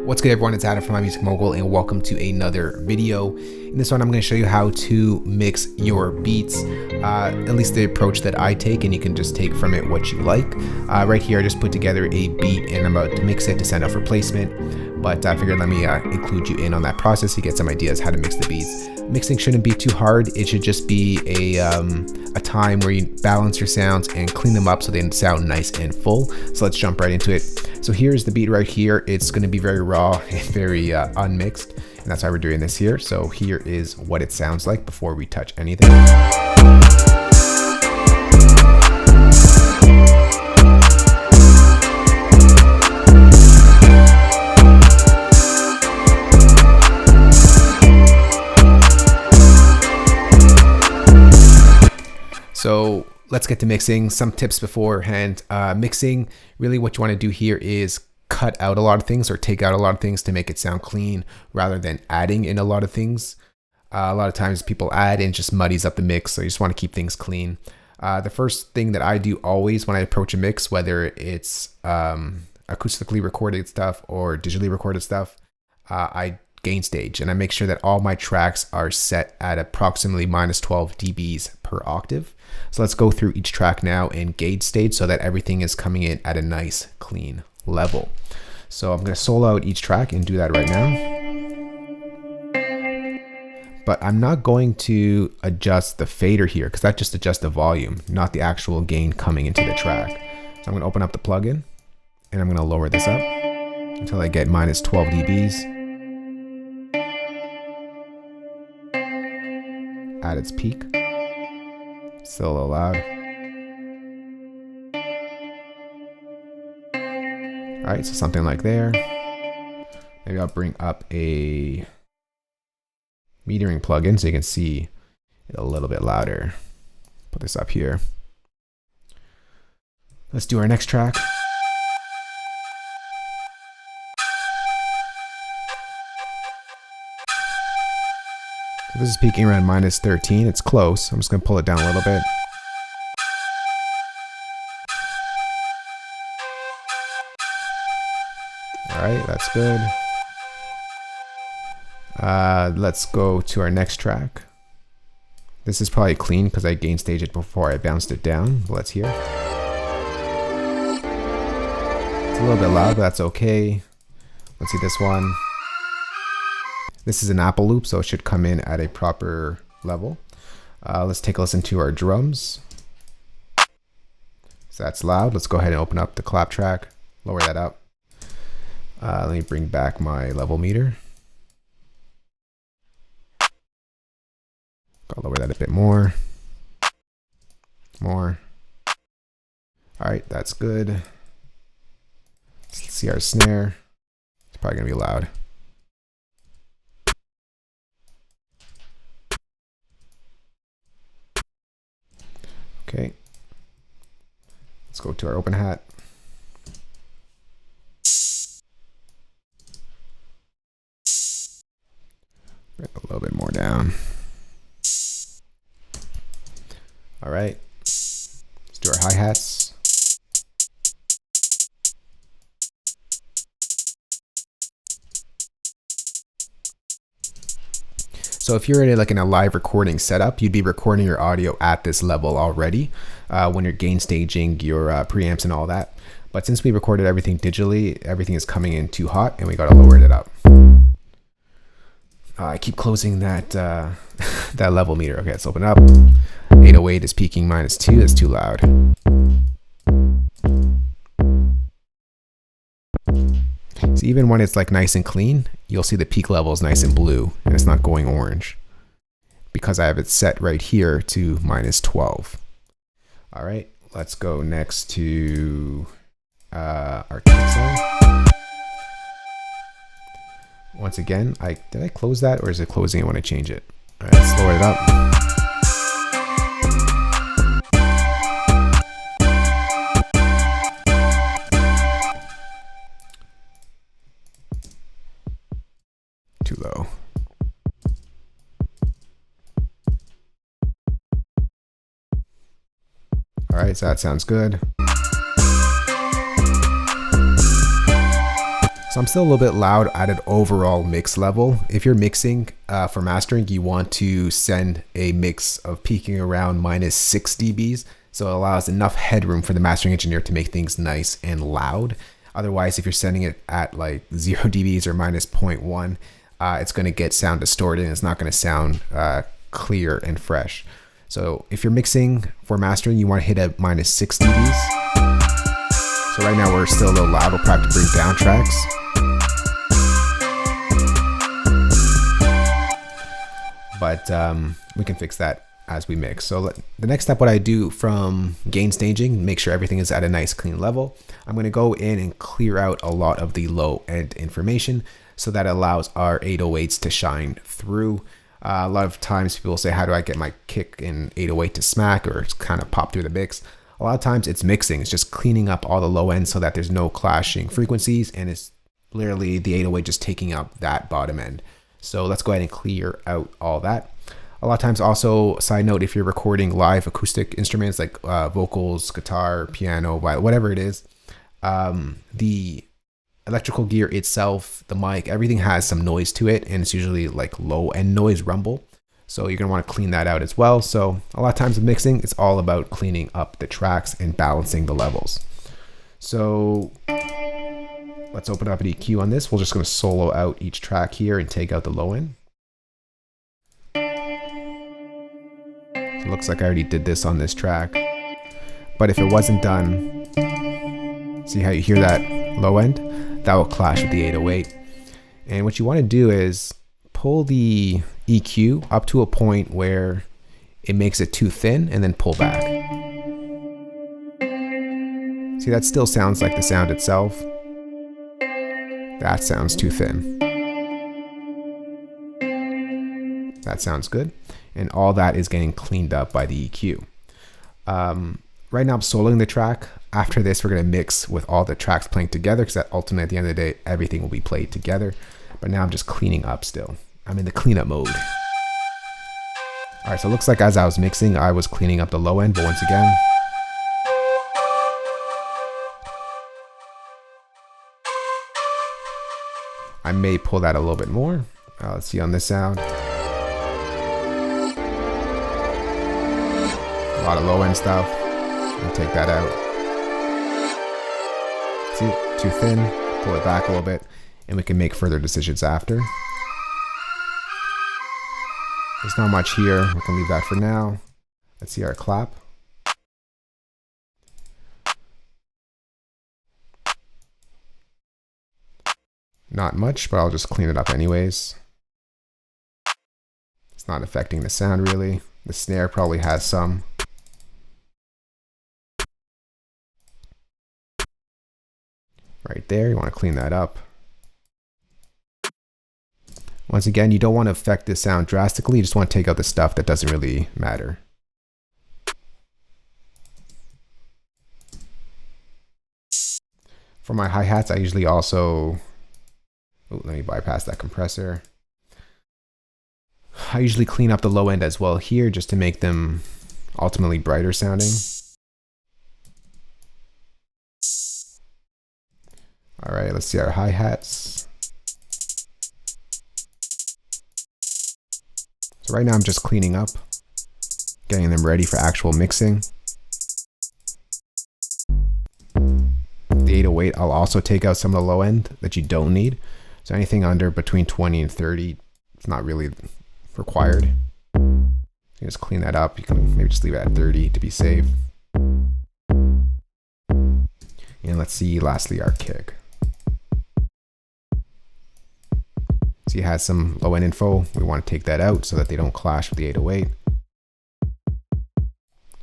What's good, everyone? It's Adam from imamusicmogul, and welcome to another video. In this one, I'm going to show you how to mix your beats, at least the approach that I take, and you can just take from it what you like. Right here, I just put together a beat, and I'm about to mix it to send out for placement, but I figured let me include you in on that process to get some ideas how to mix the beats. Mixing shouldn't be too hard. It should just be a time where you balance your sounds and clean them up so they sound nice and full. So let's jump right into it. So here's the beat right here. It's going to be very raw and very unmixed, and that's why we're doing this here. So here is what it sounds like before we touch anything. So let's get to mixing. Some tips beforehand. Mixing, really what you want to do here is cut out a lot of things or take out a lot of things to make it sound clean rather than adding in a lot of things. A lot of times people add and just muddies up the mix, so you just want to keep things clean. The first thing that I do always when I approach a mix, whether it's acoustically recorded stuff or digitally recorded stuff, I gain stage and I make sure that all my tracks are set at approximately -12 dBs per octave. So let's go through each track now and gauge stage so that everything is coming in at a nice clean level. So I'm going to solo out each track and do that right now. But I'm not going to adjust the fader here because that just adjusts the volume, not the actual gain coming into the track. So I'm going to open up the plugin and I'm going to lower this up until I get -12 dBs. At its peak. Still a little loud. Alright, so something like there. Maybe I'll bring up a metering plugin so you can see it a little bit louder. Put this up here. Let's do our next track. So this is peaking around -13. It's close. I'm just going to pull it down a little bit. All right, that's good. Let's go to our next track. This is probably clean because I gain staged it before I bounced it down. Let's hear. It's a little bit loud, but that's okay. Let's see this one. This is an Apple loop, so it should come in at a proper level. Let's take a listen to our drums. So that's loud. Let's go ahead and open up the clap track, lower that up. Let me bring back my level meter. I'll lower that a bit more. More. All right, that's good. Let's see our snare. It's probably gonna be loud. Okay, let's go to our open hat. Bring it a little bit more down. All right, let's do our hi-hats. So if you're in a live recording setup, you'd be recording your audio at this level already when you're gain staging your preamps and all that. But since we recorded everything digitally, everything is coming in too hot and we got to lower it up. I keep closing that that level meter. Okay, let's open it up. 808 is peaking -2. That's too loud. So even when it's like nice and clean, you'll see the peak level is nice and blue and it's not going orange because I have it set right here to -12. All right, let's go next to our kick sound. Once again, did I close that or is it closing it when I change it? All right, let's lower it up. Too low. All right, so that sounds good. So I'm still a little bit loud at an overall mix level. If you're mixing for mastering, you want to send a mix of peaking around -6 dBs. So it allows enough headroom for the mastering engineer to make things nice and loud. Otherwise, if you're sending it at like 0 dBs or -0.1, it's going to get sound distorted and it's not going to sound clear and fresh. So if you're mixing for mastering, you want to hit at -6 dBs. So right now we're still a little loud. We'll probably have to bring down tracks. But we can fix that as we mix. So the next step, what I do from gain staging, make sure everything is at a nice clean level. I'm going to go in and clear out a lot of the low end information so that allows our 808s to shine through. A lot of times people say, how do I get my kick in 808 to smack or kind of pop through the mix? A lot of times it's mixing. It's just cleaning up all the low end so that there's no clashing frequencies, and it's literally the 808 just taking up that bottom end. So let's go ahead and clear out all that. A lot of times also, side note, if you're recording live acoustic instruments like vocals, guitar, piano, whatever it is, the electrical gear itself, the mic, everything has some noise to it, and it's usually like low end noise rumble. So you're going to want to clean that out as well. So a lot of times with mixing, it's all about cleaning up the tracks and balancing the levels. So let's open up an EQ on this. We're just going to solo out each track here and take out the low end. It looks like I already did this on this track. But if it wasn't done, see how you hear that low end? That will clash with the 808. And what you want to do is pull the EQ up to a point where it makes it too thin and then pull back. See, that still sounds like the sound itself. That sounds too thin. That sounds good. And all that is getting cleaned up by the EQ. Right now I'm soloing the track. After this, we're going to mix with all the tracks playing together, because ultimately at the end of the day, everything will be played together. But now I'm just cleaning up still. I'm in the cleanup mode. All right, so it looks like as I was mixing, I was cleaning up the low end, but once again, I may pull that a little bit more. Let's see on this sound. A lot of low end stuff. And take that out. See, too thin. Pull it back a little bit, and we can make further decisions after. There's not much here. We can leave that for now. Let's see our clap. Not much, but I'll just clean it up anyways. It's not affecting the sound really. The snare probably has some. Right there, you want to clean that up. Once again, you don't want to affect the sound drastically. You just want to take out the stuff that doesn't really matter. For my hi-hats, I usually also... Oh, let me bypass that compressor. I usually clean up the low end as well here, just to make them ultimately brighter sounding. All right, let's see our hi-hats. So right now I'm just cleaning up, getting them ready for actual mixing. The 808, I'll also take out some of the low end that you don't need. So anything under between 20 and 30, it's not really required. You can just clean that up. You can maybe just leave it at 30 to be safe. And let's see, lastly, our kick. So you had some low end info. We want to take that out so that they don't clash with the 808.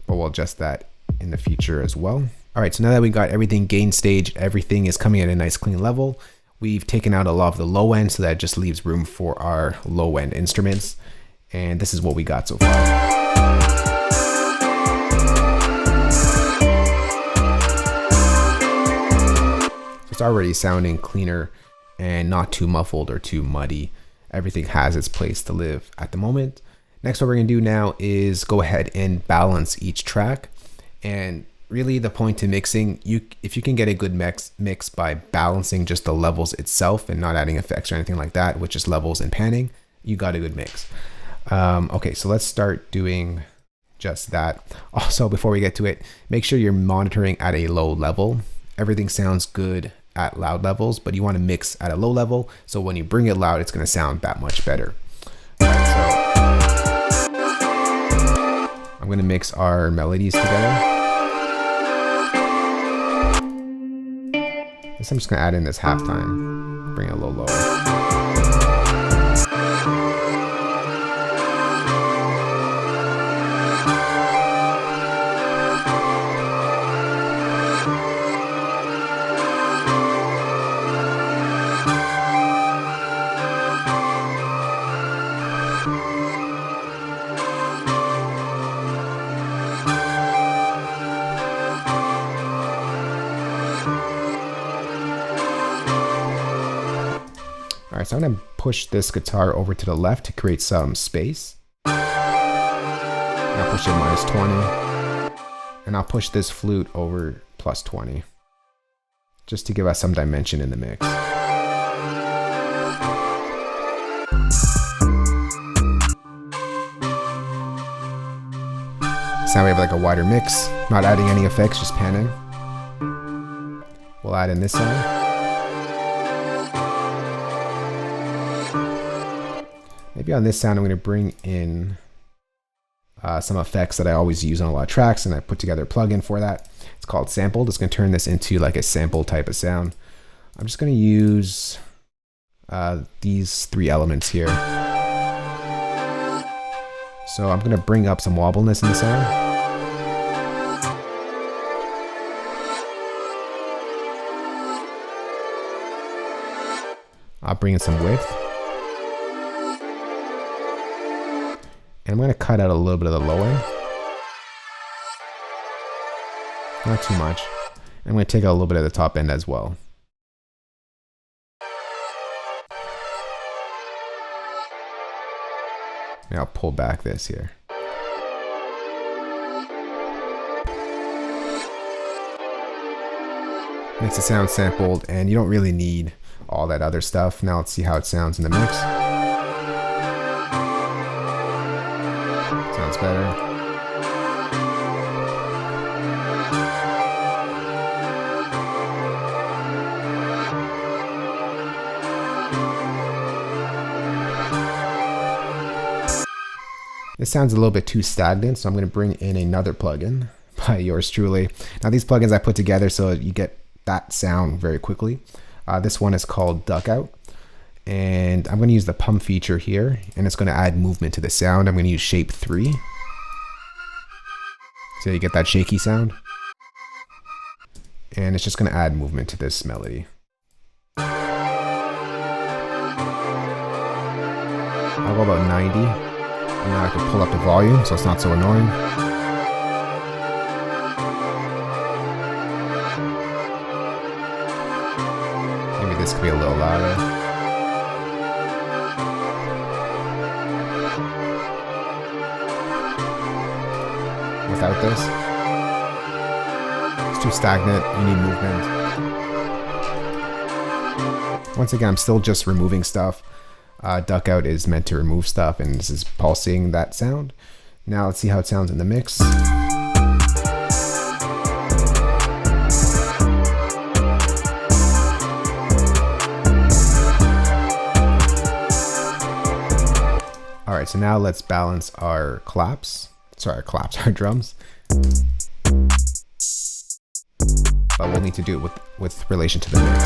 But we'll adjust that in the future as well. All right, so now that we got everything gain staged, everything is coming at a nice clean level. We've taken out a lot of the low end, so that it just leaves room for our low end instruments. And this is what we got so far. It's already sounding cleaner and not too muffled or too muddy. Everything has its place to live at the moment. Next, what we're gonna do now is go ahead and balance each track. And really the point to mixing, if you can get a good mix by balancing just the levels itself and not adding effects or anything like that, with just levels and panning, you got a good mix. Okay, so let's start doing just that. Also, before we get to it, make sure you're monitoring at a low level. Everything sounds good at loud levels, but you want to mix at a low level, so when you bring it loud, it's going to sound that much better. All right, so I'm going to mix our melodies together. This I'm just going to add in this halftime, bring it a little lower. All right, so I'm going to push this guitar over to the left to create some space. And I'll push it -20. And I'll push this flute over +20. Just to give us some dimension in the mix. So now we have like a wider mix, not adding any effects, just panning. We'll add in this sound. Maybe on this sound, I'm going to bring in some effects that I always use on a lot of tracks, and I put together a plugin for that. It's called Sampled. It's going to turn this into like a sample type of sound. I'm just going to use these 3 elements here. So I'm going to bring up some wobbleness in the sound. I'll bring in some width. And I'm going to cut out a little bit of the low end. Not too much. I'm going to take out a little bit of the top end as well. Now I'll pull back this here. Makes it sound sampled, and you don't really need all that other stuff. Now let's see how it sounds in the mix. Sounds better. This sounds a little bit too stagnant, so I'm going to bring in another plugin by yours truly. Now these plugins I put together so you get that sound very quickly. This one is called Duck Out. And I'm going to use the pump feature here, and it's going to add movement to the sound. I'm going to use shape 3. So you get that shaky sound. And it's just going to add movement to this melody. I'll go about 90. And now I can pull up the volume so it's not so annoying. Maybe this could be a little louder. Without this, it's too stagnant. You need movement. Once again, I'm still just removing stuff. Duck Out is meant to remove stuff, and this is pulsing that sound. Now let's see how it sounds in the mix. All right, so now let's balance our claps. Sorry, our drums. But we'll need to do it with relation to the mix.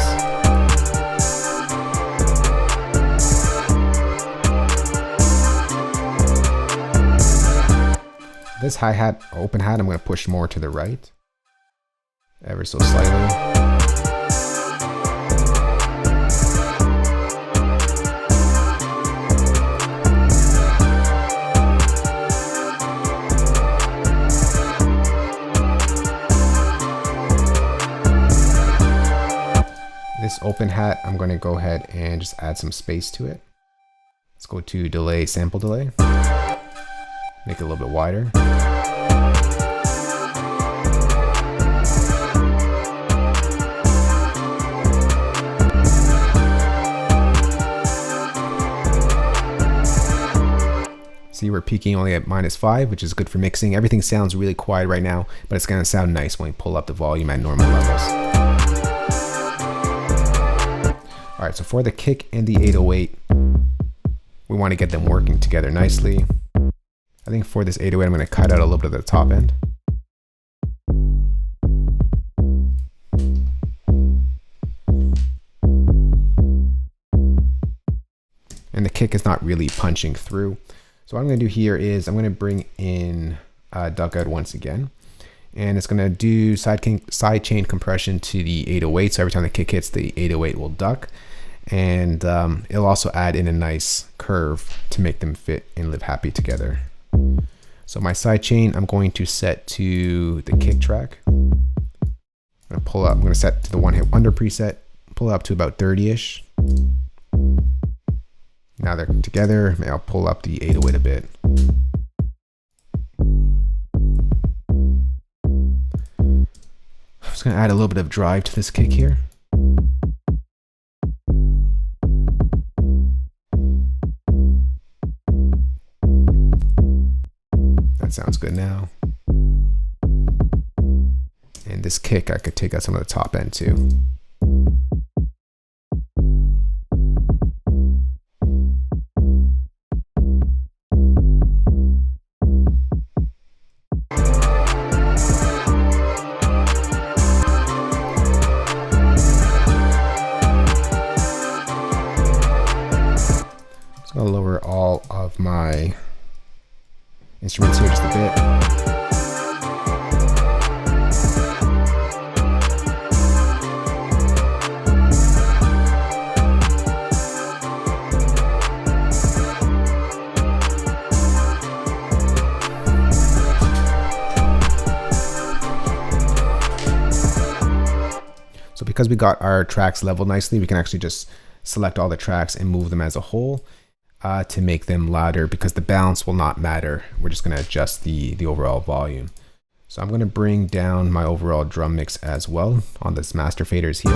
This hi-hat, open hat, I'm going to push more to the right, ever so slightly. This open hat, I'm going to go ahead and just add some space to it. Let's go to delay, sample delay. Make it a little bit wider. See, we're peaking only at -5, which is good for mixing. Everything sounds really quiet right now, but it's gonna sound nice when we pull up the volume at normal levels. All right, so for the kick and the 808, we want to get them working together nicely. I think for this 808, I'm gonna cut out a little bit of the top end. And the kick is not really punching through. So what I'm going to do here is I'm going to bring in duck out once again. And it's going to do side chain compression to the 808. So every time the kick hits, the 808 will duck. And it'll also add in a nice curve to make them fit and live happy together. So my side chain, I'm going to set to the kick track. I'm going to set to the one hit wonder preset, pull it up to about 30-ish. Now they're together. Maybe I'll pull up the 808 a bit. I'm just going to add a little bit of drive to this kick here. That sounds good now. And this kick, I could take out some of the top end too. I'll lower all of my instruments here just a bit. So because we got our tracks leveled nicely, we can actually just select all the tracks and move them as a whole. To make them louder, because the balance will not matter. We're just going to adjust the overall volume. So I'm going to bring down my overall drum mix as well on this master faders here.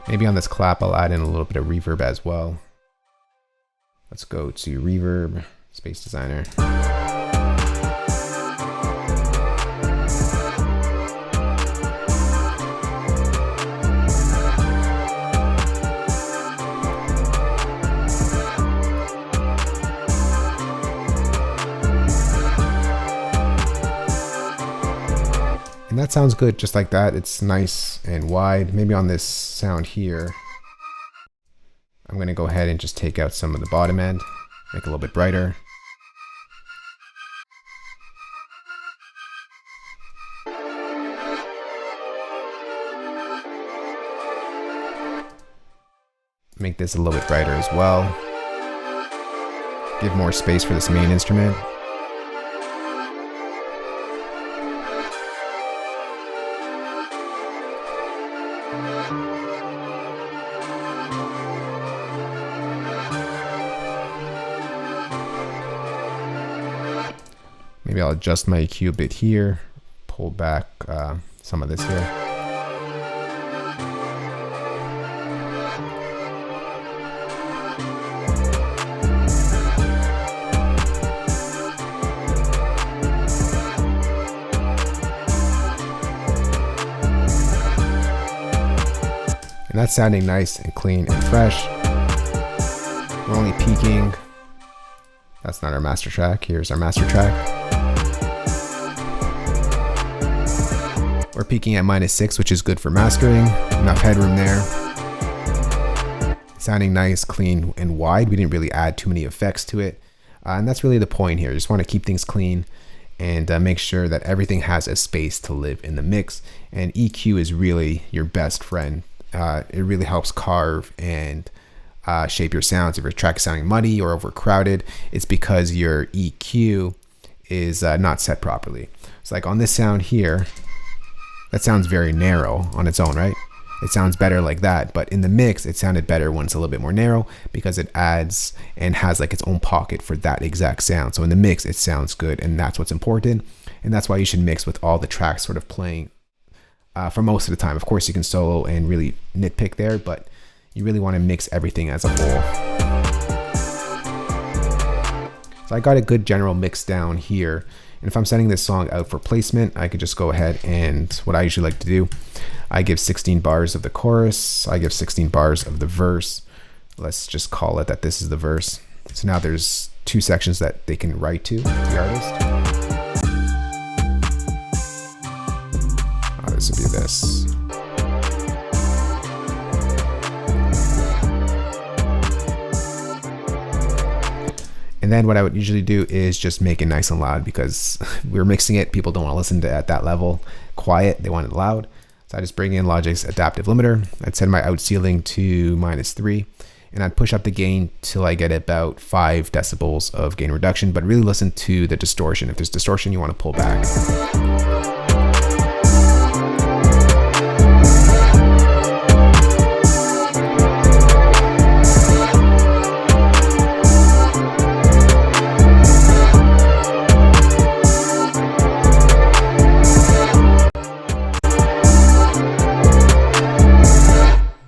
Maybe on this clap I'll add in a little bit of reverb as well. Let's go to reverb, Space Designer. And that sounds good just like that. It's nice and wide. Maybe on this sound here, I'm going to go ahead and just take out some of the bottom end, make it a little bit brighter. Make this a little bit brighter as well. Give more space for this main instrument. Maybe I'll adjust my EQ a bit here, pull back some of this here. And that's sounding nice and clean and fresh. We're only peaking. That's not our master track. Here's our master track. We're peaking at -6, which is good for mastering. Enough headroom there. Sounding nice, clean, and wide. We didn't really add too many effects to it. And that's really the point here. Just want to keep things clean and make sure that everything has a space to live in the mix. And EQ is really your best friend. It really helps carve and shape your sounds. If your track is sounding muddy or overcrowded, it's because your EQ is not set properly. It's like on this sound here, that sounds very narrow on its own, right? It sounds better like that, but in the mix, it sounded better when it's a little bit more narrow because it adds and has like its own pocket for that exact sound. So in the mix, it sounds good, and that's what's important. And that's why you should mix with all the tracks sort of playing for most of the time. Of course, you can solo and really nitpick there, but you really want to mix everything as a whole. So I got a good general mix down here. And if I'm sending this song out for placement, I could just go ahead and what I usually like to do, I give 16 bars of the chorus. I give 16 bars of the verse. Let's just call it that this is the verse. So now there's 2 sections that they can write to the artist. This would be this. And then what I would usually do is just make it nice and loud, because we're mixing it. People don't want to listen to it at that level quiet. They want it loud. So I just bring in Logic's adaptive limiter. I'd set my out ceiling to -3, and I'd push up the gain till I get about 5 decibels of gain reduction, but really listen to the distortion. If there's distortion, you want to pull back.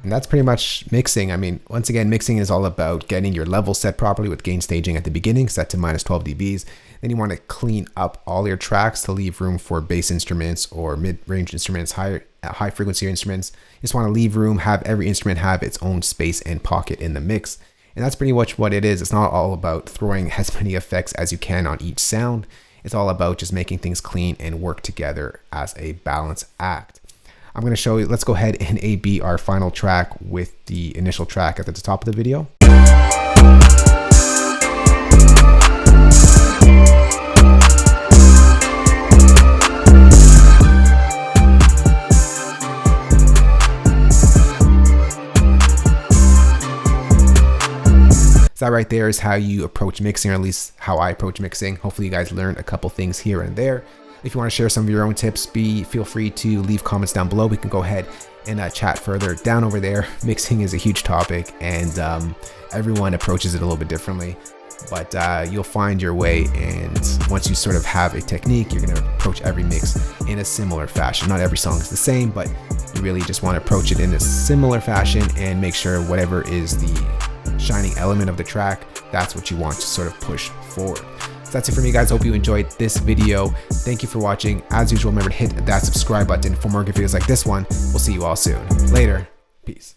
And that's pretty much mixing. I mean, once again, mixing is all about getting your level set properly with gain staging at the beginning, set to -12 dBs. Then you want to clean up all your tracks to leave room for bass instruments or mid-range instruments, high frequency instruments. You just want to leave room, have every instrument have its own space and pocket in the mix. And that's pretty much what it is. It's not all about throwing as many effects as you can on each sound. It's all about just making things clean and work together as a balance act. I'm going to show you, let's go ahead and A/B our final track with the initial track at the top of the video. So that right there is how you approach mixing, or at least how I approach mixing. Hopefully you guys learned a couple things here and there. If you want to share some of your own tips, feel free to leave comments down below. We can go ahead and chat further down over there. Mixing is a huge topic, and everyone approaches it a little bit differently. But you'll find your way, and once you sort of have a technique, you're going to approach every mix in a similar fashion. Not every song is the same, but you really just want to approach it in a similar fashion and make sure whatever is the shining element of the track, that's what you want to sort of push forward. So that's it for me, guys. Hope you enjoyed this video. Thank you for watching. As usual, remember to hit that subscribe button for more good videos like this one. We'll see you all soon. Later. Peace.